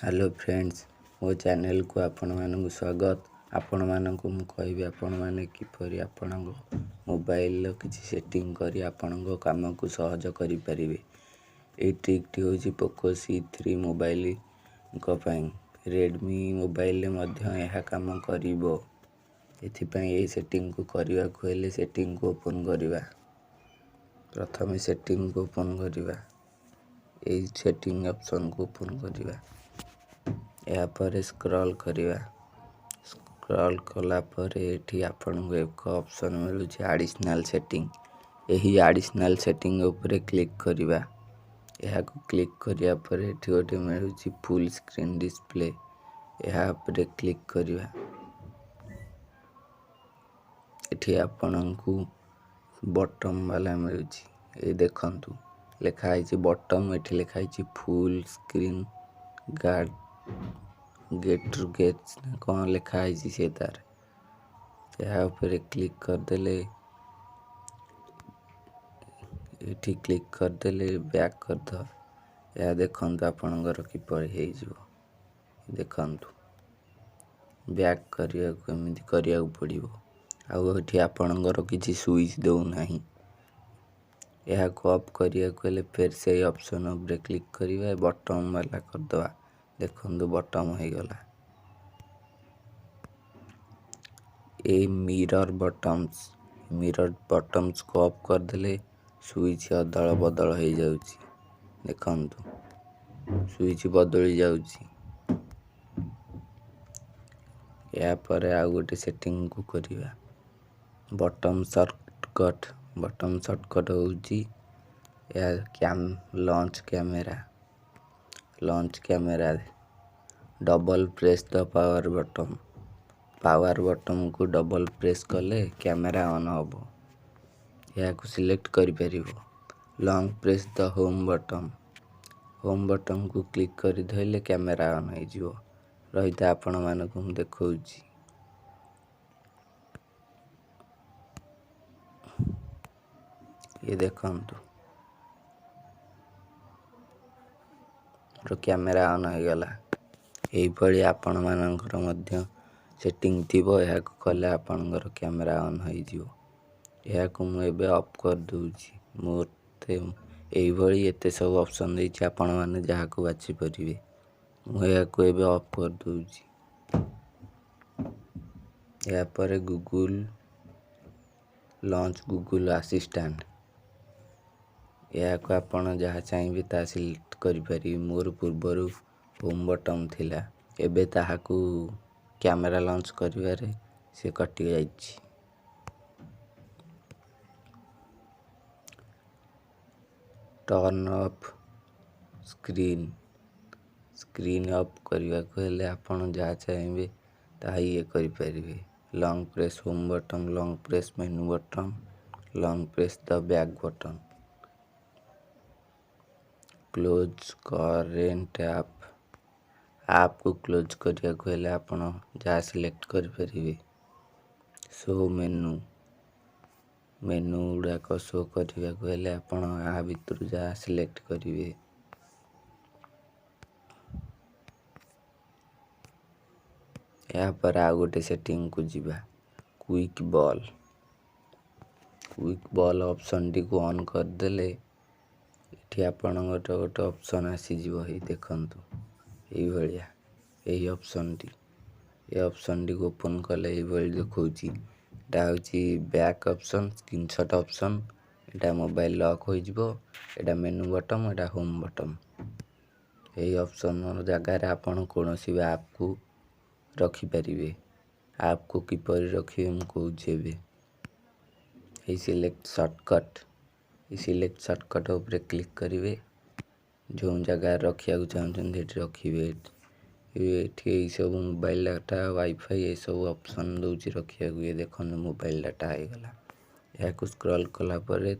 Hello friends, मो channel को आपण मानक स्वागत। आपण मानक मु कहबी आपण माने किपरि आपण मोबाइल किसी सेटिंग करी आपण काम को सहज करि परिबे। ए ट्रिक होची पोको C3 मोबाइल को पई। रेडमी मोबाइल मध्य यह काम करिवो। एथिपई ए सेटिंग को करिवा को हेले सेटिंग को ओपन करिवा। प्रथम सेटिंग को ओपन करिवा। ए सेटिंग ऑप्शन को ओपन करिवा। या पर स्क्रॉल करिवा। स्क्रॉल कला पर एठी आपनको एक ऑप्शन मिलु छै एडिशनल सेटिंग। एही एडिशनल सेटिंग ऊपर क्लिक करिवा। यहा को क्लिक करिया पर एठी गोटे मिलु छै फुल स्क्रीन डिस्प्ले। यहा पर क्लिक करिवा। एठी आपनको बटन वाला मिलु छै। ए देखंतु लिखा है छै बटन। एठी लिखा है छै फुल स्क्रीन गार्ड गेट कौन लिखा है से तार। यहाँ पर क्लिक कर देले एठी क्लिक कर देले बैक कर द। या देखंतु आपनकर किपरि हे जिवो। देखंतु बैक करिया को एमिति करिया पड़िवो। आउ एठी आपनकर किछि स्विच दउ नाही। यह को ऑफ करिया को ले फिर से ऑप्शन ऊपर क्लिक करिवा बटन वाला कर दवा। देखंतु बटन हो गला। ए मिरर बटम्स को ऑफ कर देले स्विच अदल बदल हो जाउची। देखंतु स्विच बदली जाउची। या पर आ गोटे सेटिंग को करिवा बटन शॉर्टकट होउची या launch camera double press the power button को डबल प्रेस कले कैमरा ऑन होबो। या को सिलेक्ट करि परिबो। Long press the home button को क्लिक करि धइले कैमरा ऑन हो जिवो। रहिता आपण मानक हम देखौची। ये देखंतु कैमरा ऑन हो गला। एही पड़ी आपण मानकर मध्य सेटिंग थिबो। या को कले आपनकर कैमरा ऑन हो जिवो। या को मु एबे ऑफ कर दूची। मोते एही भली एते सब ऑप्शन दै छै आपण माने जहा को बाछि परिबे। मु या को एबे ऑफ कर दूची। या पर गूगल असिस्टेंट। या को आपण जहा चाहिबे ता सिलेक्ट करि परिबे। मोर पूर्वरु होम बटन थिला। एबे ताहा को कैमरा लॉन्च करिवारे से कटि जाइछि। टर्न ऑफ स्क्रीन ऑफ करने को हेले आपण जहाँ चाहिए ता ये करि परिबे। Long press home button, long press menu button, long press the back button. Close current app को क्लोज करिया को हेले आपण जहाँ सिलेक्ट करि परिबे। शो मेनू गुड़ाक शो करने को हेले आपण आ भितर जहाँ सिलेक्ट करिवे। या पर आ गोटे सेटिंग को जीवा क्विक बॉल ऑप्शन टी को ऑन कर देले एठी आपण गोटे ऑप्शन आसी जीवो। हे देखंतु एही भलिया एही ऑप्शन टी को ओपन कले एही भली देखौची। एटा होची बैक ऑप्शन, स्क्रीनशॉट ऑप्शन। एटा मोबाइल लॉक हो जिवो। एटा मेनू बटन, एटा होम बटन। एही ऑप्शन जगह रे आपण कोनोसी भी ऐप को रखी परिबे। ऐप को किपरि रखिबे हम कहूची एबे। ए सिलेक्ट शॉर्टकट ऊपर क्लिक करिवे। जो जगह रखिया को चाहछन सेठी रखिवे। एठी सब मोबाइल डाटा वाईफाई ये सब ऑप्शन दउची रखिया को। ये देखन मोबाइल डाटा आइ गला। या को स्क्रॉल कला पर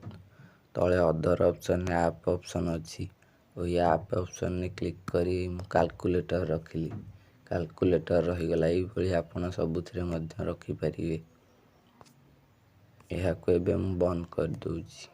तळे अदर ऑप्शन ऐप ऑप्शन अछि। ओ ये ऐप ऑप्शन ने क्लिक करी कैलकुलेटर रखिली। कैलकुलेटर रही गला। एही भली आपण सबुथिरे मध्य रखि परिबे। यहा को एबे हम बंद कर दूची।